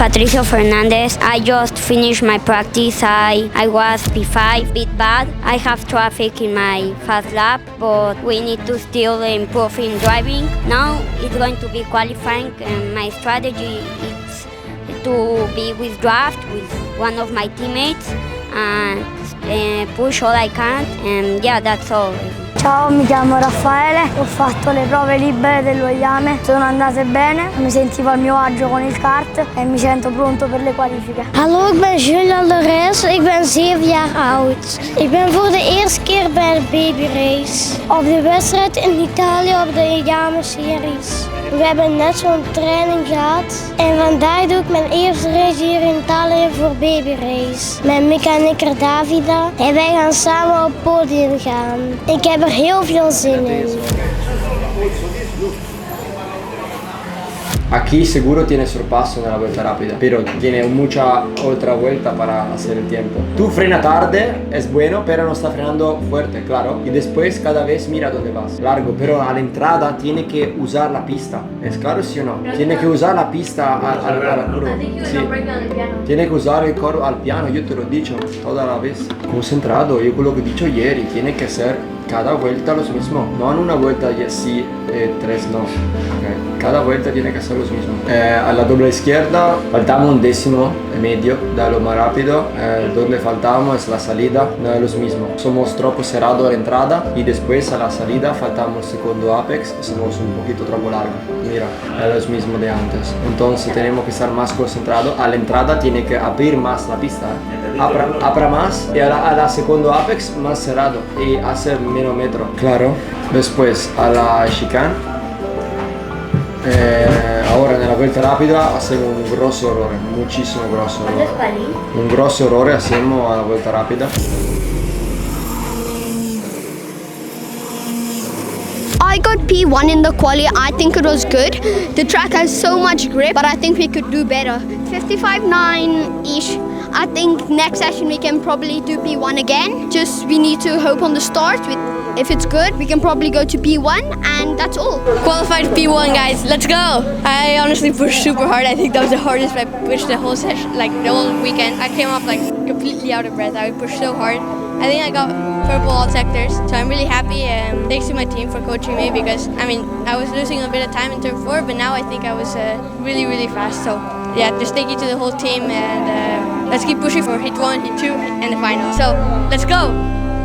Patricio Fernandez. I just finished my practice. I was P5, bit bad. I have traffic in my fast lap, but we need to still improve in driving. Now it's going to be qualifying, and my strategy is to be with draft with one of my teammates and push all I can, and yeah, that's all. Ciao, mi chiamo Raffaele, ho fatto le prove libere dello IAME, sono andate bene, mi sentivo a mio agio con il kart en mi sento pronto per le kwalifiche. Hallo, ik ben Julia, ik ben 7 jaar oud. Ik ben voor de eerste keer bij de BabyRace. Op de wedstrijd in Italië op de IAME Series. We hebben net zo'n training gehad en vandaag doe ik mijn eerste race hier in Italië voor BabyRace. Met mechanieker Davida en wij gaan samen op het podium gaan. Ik heb er heel veel zin in. Aquí seguro tiene sorpaso en la vuelta rápida, pero tiene mucha otra vuelta para hacer el tiempo. Tú frena tarde, es bueno, pero no está frenando fuerte, claro. Y después cada vez mira dónde vas. Largo, pero a la entrada tiene que usar la pista. ¿Es claro, sí o no? Tiene que usar la pista al curvo. Sí. Tiene que usar el curvo al piano, yo te lo he dicho toda la vez. Concentrado, yo lo que he dicho ayer, tiene que ser cada vuelta lo mismo. No en una vuelta sí, 3 no. Okay. Cada vuelta tiene que ser lo mismo. A la doble izquierda faltamos un décimo y medio de lo más rápido. Donde faltamos es la salida, no es lo mismo. Somos troppo cerrados a la entrada y después a la salida faltamos el segundo apex y somos un poquito troppo largo. Mira, es lo mismo de antes. Entonces tenemos que estar más concentrados. A la entrada tiene que abrir más la pista. Abra más y a la segundo apex más cerrado y hacer menos metro. Claro. Después a la chicane. Ahora en la vuelta rápida hacemos un grosso errore, muchísimo grosso errore. Un grosso errore hacemos a la vuelta rápida. I got P1 in the quali. I think it was good. The track has so much grip, but I think we could do better. 55.9-ish. I think next session we can probably do P1 again. Just we need to hope on the start. If it's good, we can probably go to P1, and that's all. Qualified P1, guys. Let's go. I honestly pushed super hard. I think that was the hardest I pushed the whole session, like the whole weekend. I came off like completely out of breath. I pushed so hard. I think I got purple all sectors, so I'm really happy. Thanks to my team for coaching me, because I mean I was losing a bit of time in turn 4, but now I think I was really, really fast. So yeah, just thank you to the whole team, and let's keep pushing for hit 1, hit 2, and the final. So let's go.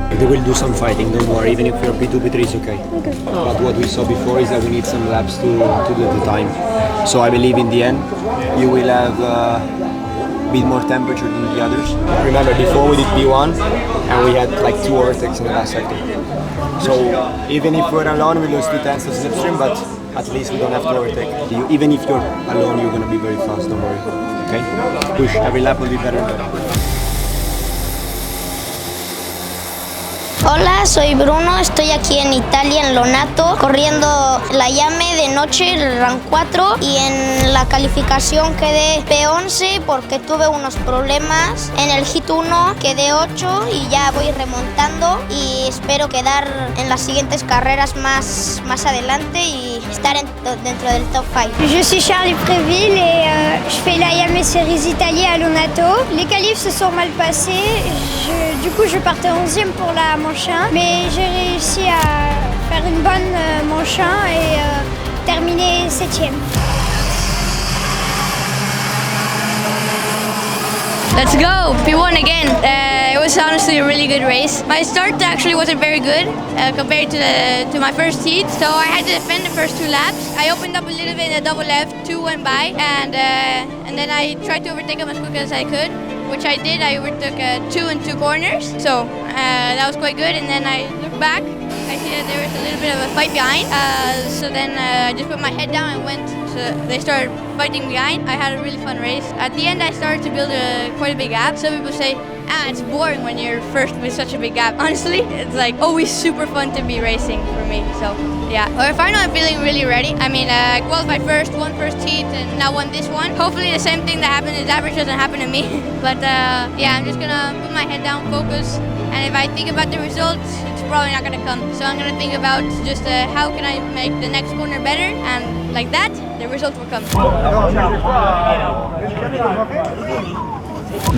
They will do some fighting, don't worry, even if you're P2, P3 is okay. But what we saw before is that we need some laps to do the time. So I believe in the end you will have a bit more temperature than the others. Remember, before we did P1 and we had like 2 overtakes in the last sector. So even if we're alone we lose 2 tenths of slipstream, but at least we don't have to overtake. Even if you're alone you're going to be very fast, don't worry. Okay? Push, every lap will be better. Hola, soy Bruno, estoy aquí en Italia, en Lonato, corriendo la IAME de noche, el Run 4, y en la calificación quedé P11 porque tuve unos problemas. En el Hit 1 quedé 8 y ya voy remontando y espero quedar en las siguientes carreras más adelante y estar dentro del top 5. Je suis Charlie Préville et je fais la IAME Series Italie à Lonato. Les qualifs se sont mal passés. Du coup, je partais 11e pour la manche 1, mais j'ai réussi à faire une bonne manche 1 et terminer 7e. Let's go! P1 again. It was honestly a really good race. My start actually wasn't very good compared to my first heat, so I had to defend the first 2 laps. I opened up a little bit in a double left, 2 went by, and then I tried to overtake them as quick as I could, which I did. I overtook 2 in 2 corners, so that was quite good. And then I looked back, I see that there was a little bit of a fight behind, so then I just put my head down and went. So they started fighting behind. I had a really fun race. At the end I started to build quite a big gap. Some people say, it's boring when you're first with such a big gap. Honestly, it's like always super fun to be racing for me. So yeah, for final I'm feeling really ready. I mean, I qualified first, won first heat, and now won this one. Hopefully the same thing that happened in average doesn't happen to me. But yeah, I'm just gonna put my head down, focus, and if I think about the results, it's probably not gonna come. So I'm gonna think about just how can I make the next corner better, and like that, the result will come.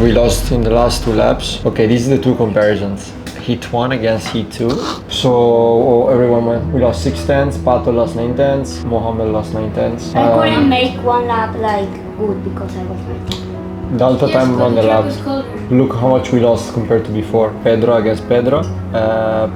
We lost in the last 2 laps. Okay, these are the 2 comparisons. Heat 1 against Heat 2. So everyone went, we lost 6 tenths, Pato lost 9 tenths, Mohammed lost 9 tenths. I couldn't make one lap like good because I was late. The alto time on the laps. Look how much we lost compared to before. Pedro against Pedro,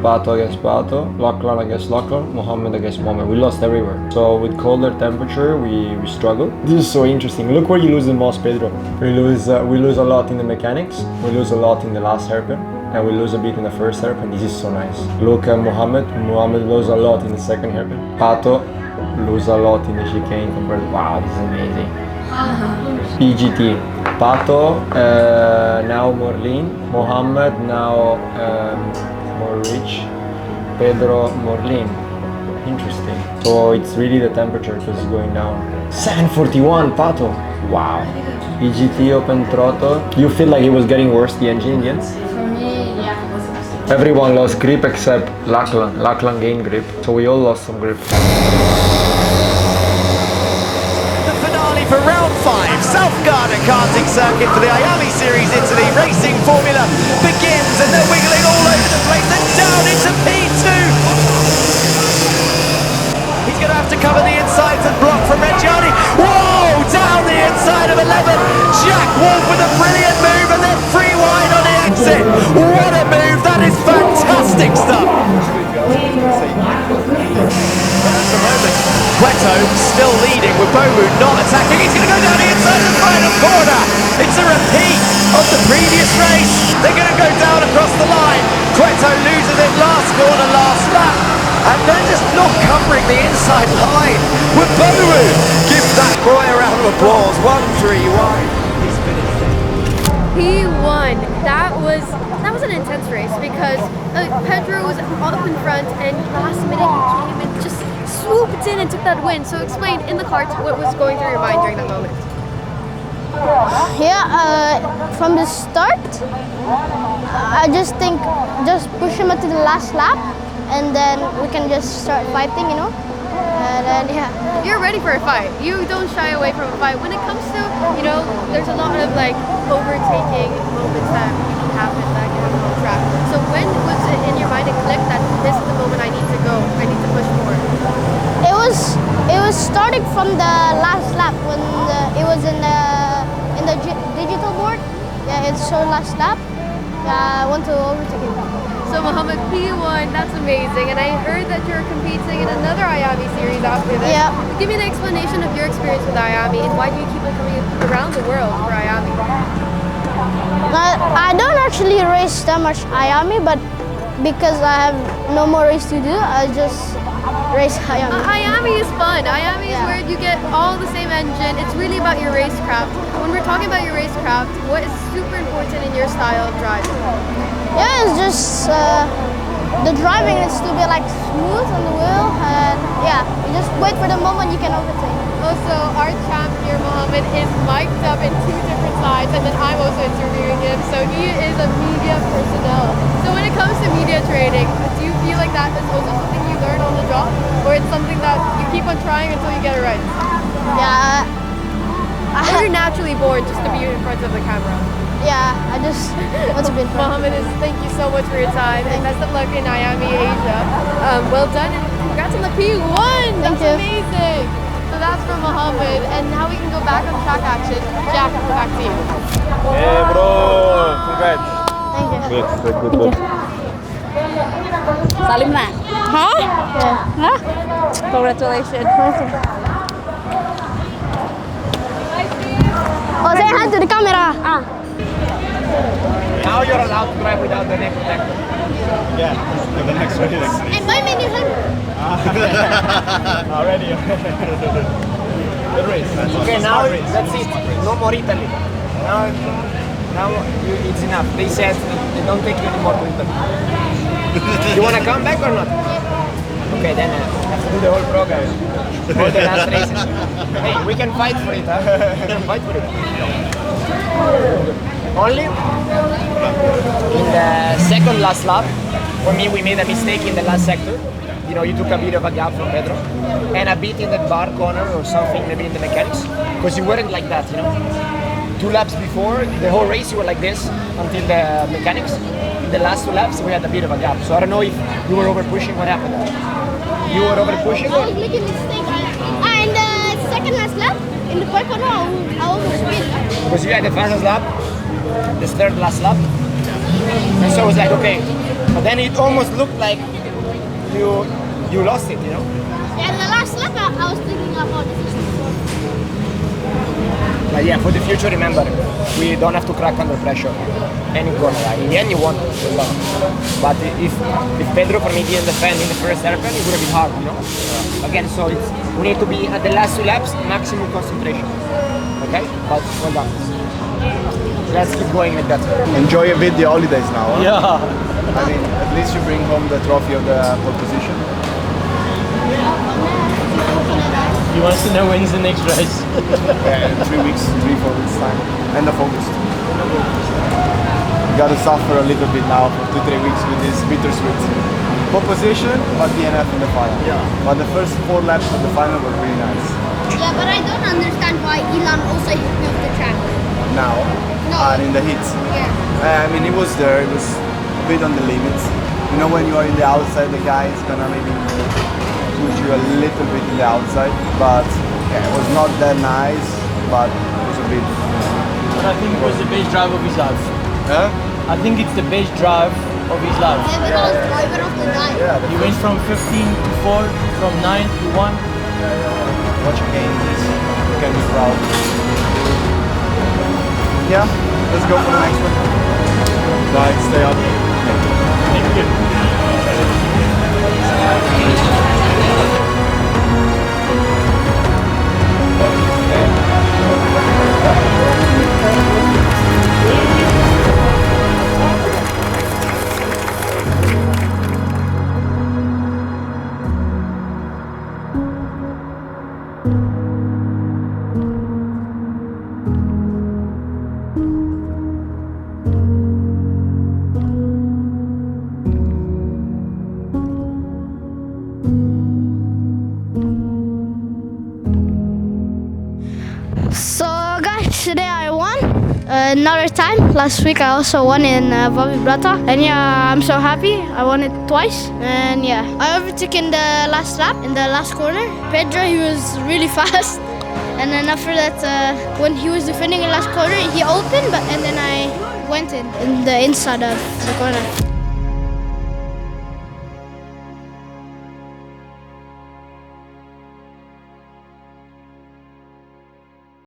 Pato against Pato, Lachlan against Lachlan, Mohammed against Mohammed. We lost everywhere. So with colder temperature, we struggle. This is so interesting. Look where you lose the most, Pedro. We lose a lot in the mechanics. We lose a lot in the last hairpin. And we lose a bit in the first hairpin. This is so nice. Look at Mohammed. Mohammed lose a lot in the second hairpin. Pato lose a lot in the chicane compared to, wow, this is amazing. PGT. Pato, now more lean. Mohammed, now more rich. Pedro, more lean. Interesting. So it's really the temperature because it's going down. 741, Pato. Wow. PGT open throttle. You feel like it was getting worse, the engine in the end? For me, yeah. Everyone lost grip except Lachlan. Lachlan gained grip. So we all lost some grip. For round 5, South Garda karting circuit for the IAME Series Italy racing formula begins, and they're wiggling all over the place and down into P2. He's going to have to cover the insides and block from Reggiani. Whoa, down the inside of 11. Jack Wolf with a brilliant move and then free wide on the exit. What a move, that is fantastic stuff. Cueto still leading with Bowu not attacking. He's going to go down the inside of the final corner. It's a repeat of the previous race. They're going to go down across the line. Cueto loses it last corner, last lap. And they're just not covering the inside line with Bowu. Give that boy a round of applause. 1-3 wide. He's finished. He won. That was an intense race because Pedro was up in front and last minute he came and just swooped in and took that win. So explain in the karts what was going through your mind during that moment. Yeah, from the start, I just think just push him to the last lap and then we can just start fighting, you know. And then, yeah. You're ready for a fight. You don't shy away from a fight. When it comes to, you know, there's a lot of like overtaking moments that can happen on track. So when was it in your mind it clicked that this is the moment I need to go, I need to push more? It was starting from the last lap when it was in the digital board. Yeah, it's so last lap. Yeah, I want to overtake him. So Mohammed, P1, that's amazing. And I heard that you're competing in another IAME series after this. Yeah. Give me the explanation of your experience with IAME and why do you keep on coming around the world for IAME? I don't actually race that much IAME, but because I have no more race to do, I just race IAME. IAME is fun. IAME is where you get all the same engine. It's really about your racecraft. When we're talking about your racecraft, what is super important in your style of driving? Yeah, it's just the driving needs to be like smooth on the wheel, and yeah, you just wait for the moment you can overtake. Also, our champ here, Mohammed, is mic'd up in 2 different sides, and then I'm also interviewing him, so he is a media personnel. So when it comes to media training, do you feel like that is also something you learn on the job, or it's something that you keep on trying until you get it right? Yeah. Or you're naturally born just to be in front of the camera? Yeah, I just want to be in front. Mohammed, thank you so much for your time, and best of luck in IAME Asia. Well done, and congrats on the P1! That's amazing! So that's from Mohammed, and now we can go back on track action. Jack, back to you. Hey bro, congrats. Thank you. Good. Salim man. Huh? Yeah. Huh? Congratulations. Oh, say hi to the camera. Now you're allowed to drive without the neck protector. Yeah, for the next race. And my menu Already. Good race. Okay, now that's it. No more Italy. Now it's enough. They said they don't take you anymore to Italy. You want to come back or not? Okay, then have to do the whole program. All the last races. Hey, we can fight for it, huh? We can fight for it. Only in the second last lap, for me we made a mistake in the last sector. you know, you took a bit of a gap from Pedro and a bit in the bar corner or something, maybe in the mechanics, because you weren't like that, you know. 2 laps before, the whole race you were like this until the mechanics. In the last 2 laps we had a bit of a gap, so I don't know if you were over pushing. What happened? You were over pushing? I was making a mistake. And the second last lap, in the quick corner, I almost win. Because you had the fastest lap, the third last lap, and so I was like, okay. But then it almost looked like you lost it, you know? Yeah, the last lap, I was thinking about this. But yeah, for the future, remember, we don't have to crack under pressure. Any corner. In the end, you won. But if Pedro for me didn't defend in the first airplane, it would have been hard, you know? Again, so we need to be at the last 2 laps, maximum concentration. Okay? But well done. Let's keep going with that. Enjoy a bit the holidays now. Huh? Yeah. I mean, at least you bring home the trophy of the pole position. He wants to know when's the next race. Yeah, in 3 weeks, 3-4 weeks time. End of August. You gotta suffer a little bit now for 2-3 weeks with this bittersweet pole position, but DNF in the final. Yeah. But the first 4 laps of the final were really nice. Yeah, but I don't understand why Elon also hit me off the track. Now, No. and in the hits. Yeah. I mean, it was there, it was a bit on the limits. You know, when you are in the outside, the guy is gonna maybe push you a little bit in the outside, but yeah, it was not that nice, but it was a bit. And I think it was the best drive of his life. Huh? I think it's the best drive of his life. Yeah, because driver of the night. Yeah, He went from 15 to 4, from 9 to 1. watch again this, you can be proud. Yeah, let's go for the next one. Bye, stay up. Thank you. So guys, today I won another time. Last week I also won in BabyRace, and yeah, I'm so happy. I won it twice, and yeah, I overtook in the last lap, in the last corner. Pedro, he was really fast, and then after that, when he was defending in the last corner, he opened, and then I went in the inside of the corner.